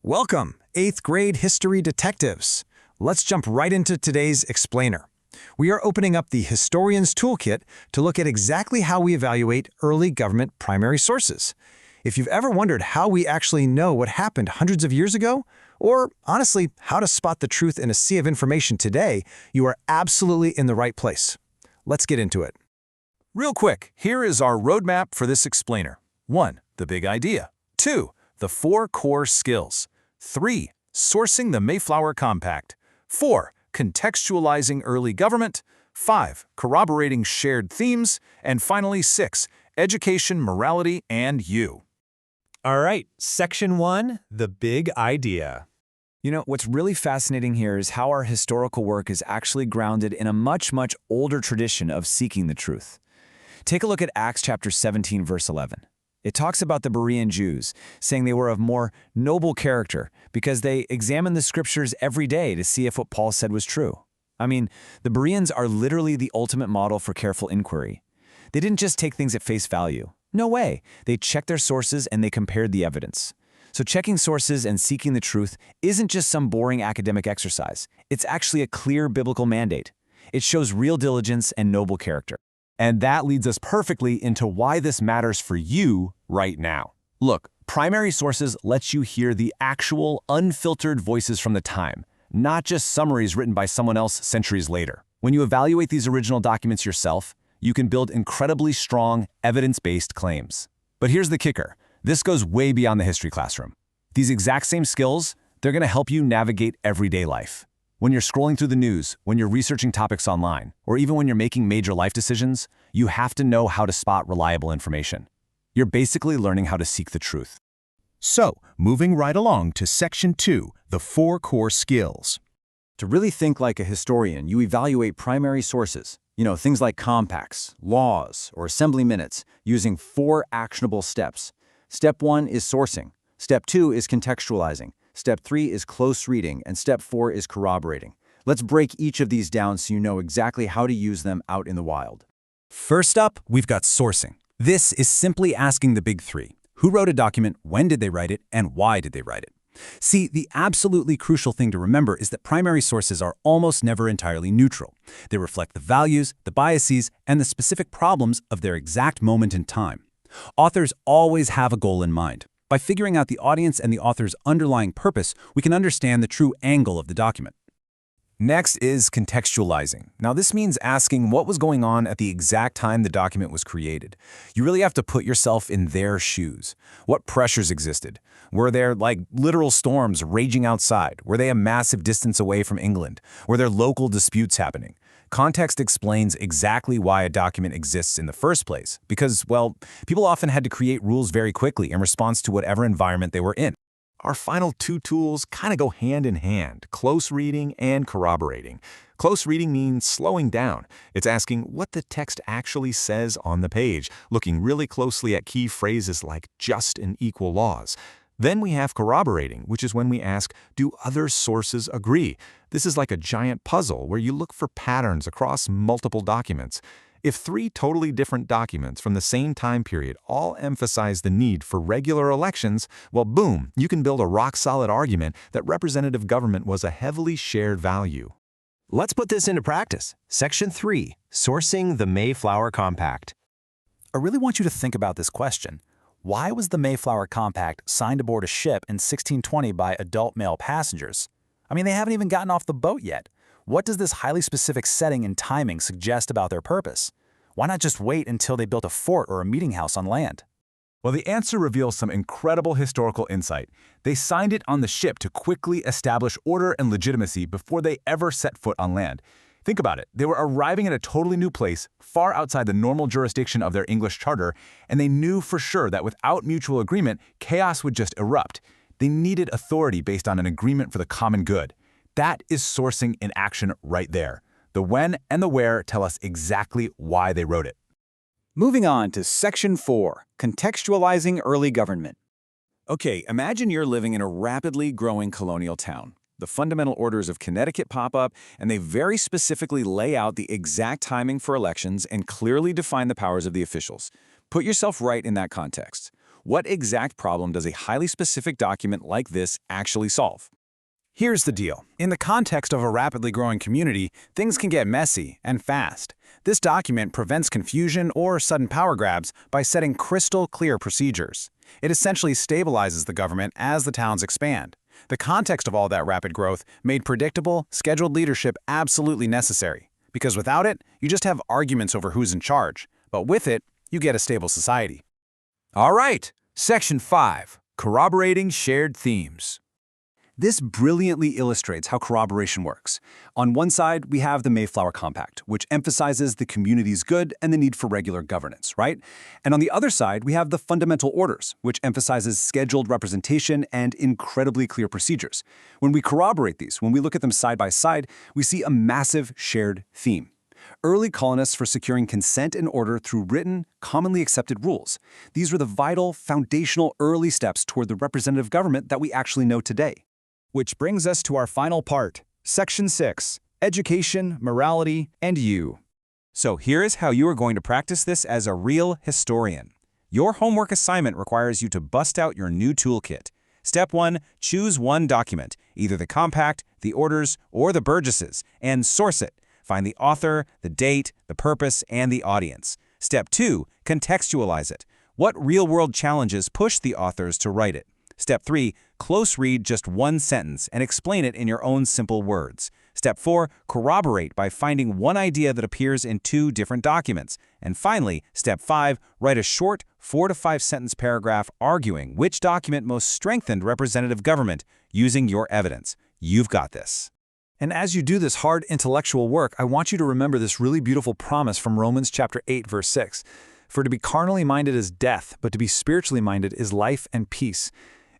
Welcome, 8th grade history detectives. Let's jump right into today's explainer. We are opening up the Historian's Toolkit to look at exactly how we evaluate early government primary sources. If you've ever wondered how we actually know what happened hundreds of years ago, or honestly, how to spot the truth in a sea of information today, you are absolutely in the right place. Let's get into it. Real quick, here is our roadmap for this explainer. 1. The big idea. 2. The 4 core skills. 3. Sourcing the Mayflower Compact. 4. Contextualizing early government. 5. Corroborating shared themes. And finally, 6. Education, morality, and you. All right, Section 1, the big idea. You know, what's really fascinating here is how our historical work is actually grounded in a much older tradition of seeking the truth. Take a look at Acts chapter 17, verse 11. It talks about the Berean Jews, saying they were of more noble character because they examined the scriptures every day to see if what Paul said was true. I mean, the Bereans are literally the ultimate model for careful inquiry. They didn't just take things at face value. No way. They checked their sources and they compared the evidence. So checking sources and seeking the truth isn't just some boring academic exercise. It's actually a clear biblical mandate. It shows real diligence and noble character. And that leads us perfectly into why this matters for you right now. Look, primary sources lets you hear the actual, unfiltered voices from the time, not just summaries written by someone else centuries later. When you evaluate these original documents yourself, you can build incredibly strong, evidence-based claims. But here's the kicker. This goes way beyond the history classroom. These exact same skills, they're going to help you navigate everyday life. When you're scrolling through the news, when you're researching topics online, or even when you're making major life decisions, you have to know how to spot reliable information. You're basically learning how to seek the truth. So, moving right along to Section 2, the 4 core skills. To really think like a historian, you evaluate primary sources, things like compacts, laws, or assembly minutes, using 4 actionable steps. Step 1 is sourcing. Step 2 is contextualizing. Step 3 is close reading, and Step 4 is corroborating. Let's break each of these down so you know exactly how to use them out in the wild. First up, we've got sourcing. This is simply asking the big 3. Who wrote a document, when did they write it, and why did they write it? See, the absolutely crucial thing to remember is that primary sources are almost never entirely neutral. They reflect the values, the biases, and the specific problems of their exact moment in time. Authors always have a goal in mind. By figuring out the audience and the author's underlying purpose, we can understand the true angle of the document. Next is contextualizing. Now this means asking what was going on at the exact time the document was created. You really have to put yourself in their shoes. What pressures existed? Were there literal storms raging outside? Were they a massive distance away from England? Were there local disputes happening? Context explains exactly why a document exists in the first place, because, people often had to create rules very quickly in response to whatever environment they were in. Our final 2 tools kind of go hand in hand, close reading and corroborating. Close reading means slowing down. It's asking what the text actually says on the page, looking really closely at key phrases like just and equal laws. Then we have corroborating, which is when we ask, do other sources agree? This is like a giant puzzle where you look for patterns across multiple documents. If 3 totally different documents from the same time period all emphasize the need for regular elections, boom, you can build a rock-solid argument that representative government was a heavily shared value. Let's put this into practice. Section 3, sourcing the Mayflower Compact. I really want you to think about this question. Why was the Mayflower Compact signed aboard a ship in 1620 by adult male passengers? I mean, they haven't even gotten off the boat yet. What does this highly specific setting and timing suggest about their purpose? Why not just wait until they built a fort or a meeting house on land? Well, the answer reveals some incredible historical insight. They signed it on the ship to quickly establish order and legitimacy before they ever set foot on land. Think about it. They were arriving at a totally new place, far outside the normal jurisdiction of their English charter, and they knew for sure that without mutual agreement, chaos would just erupt. They needed authority based on an agreement for the common good. That is sourcing in action right there. The when and the where tell us exactly why they wrote it. Moving on to Section 4, contextualizing early government. Okay, imagine you're living in a rapidly growing colonial town. The fundamental orders of Connecticut pop up, and they very specifically lay out the exact timing for elections and clearly define the powers of the officials. Put yourself right in that context. What exact problem does a highly specific document like this actually solve? Here's the deal. In the context of a rapidly growing community, things can get messy and fast. This document prevents confusion or sudden power grabs by setting crystal clear procedures. It essentially stabilizes the government as the towns expand. The context of all that rapid growth made predictable, scheduled leadership absolutely necessary. Because without it, you just have arguments over who's in charge. But with it, you get a stable society. All right, Section 5, Corroborating Shared Themes. This brilliantly illustrates how corroboration works. On one side, we have the Mayflower Compact, which emphasizes the community's good and the need for regular governance, right? And on the other side, we have the Fundamental Orders, which emphasizes scheduled representation and incredibly clear procedures. When we corroborate these, when we look at them side by side, we see a massive shared theme. Early colonists for securing consent and order through written, commonly accepted rules. These were the vital, foundational early steps toward the representative government that we actually know today. Which brings us to our final part, Section 6, Education, Morality, and You. So here is how you are going to practice this as a real historian. Your homework assignment requires you to bust out your new toolkit. Step 1, choose one document, either the Compact, the Orders, or the Burgesses, and source it. Find the author, the date, the purpose, and the audience. Step 2, contextualize it. What real-world challenges pushed the authors to write it? Step 3, close read just one sentence and explain it in your own simple words. Step 4, corroborate by finding one idea that appears in 2 different documents. And finally, Step 5, write a short 4 to 5 sentence paragraph arguing which document most strengthened representative government using your evidence. You've got this. And as you do this hard intellectual work, I want you to remember this really beautiful promise from Romans chapter 8, verse 6. For to be carnally minded is death, but to be spiritually minded is life and peace.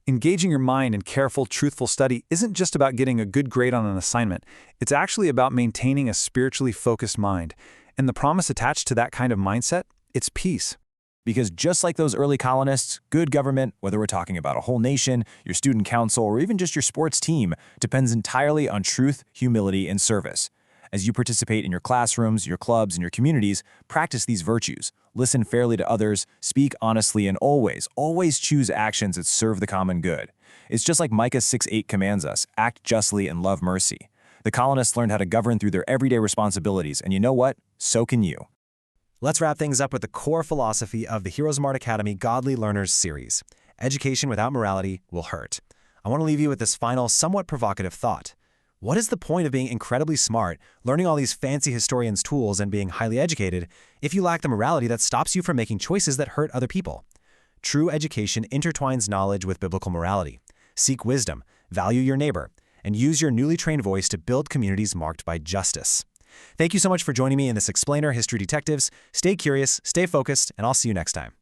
Engaging your mind in careful, truthful study isn't just about getting a good grade on an assignment. It's actually about maintaining a spiritually focused mind. And the promise attached to that kind of mindset, it's peace. Because just like those early colonists, good government, whether we're talking about a whole nation, your student council, or even just your sports team, depends entirely on truth, humility, and service. As you participate in your classrooms, your clubs, and your communities, practice these virtues. Listen fairly to others, speak honestly, and always choose actions that serve the common good. It's just like Micah 6:8 commands us, act justly and love mercy. The colonists learned how to govern through their everyday responsibilities, and you know what? So can you. Let's wrap things up with the core philosophy of the Heroes Smart Academy Godly Learners series. Education without morality will hurt. I want to leave you with this final, somewhat provocative thought. What is the point of being incredibly smart, learning all these fancy historians' tools, and being highly educated if you lack the morality that stops you from making choices that hurt other people? True education intertwines knowledge with biblical morality. Seek wisdom, value your neighbor, and use your newly trained voice to build communities marked by justice. Thank you so much for joining me in this Explainer History Detectives. Stay curious, stay focused, and I'll see you next time.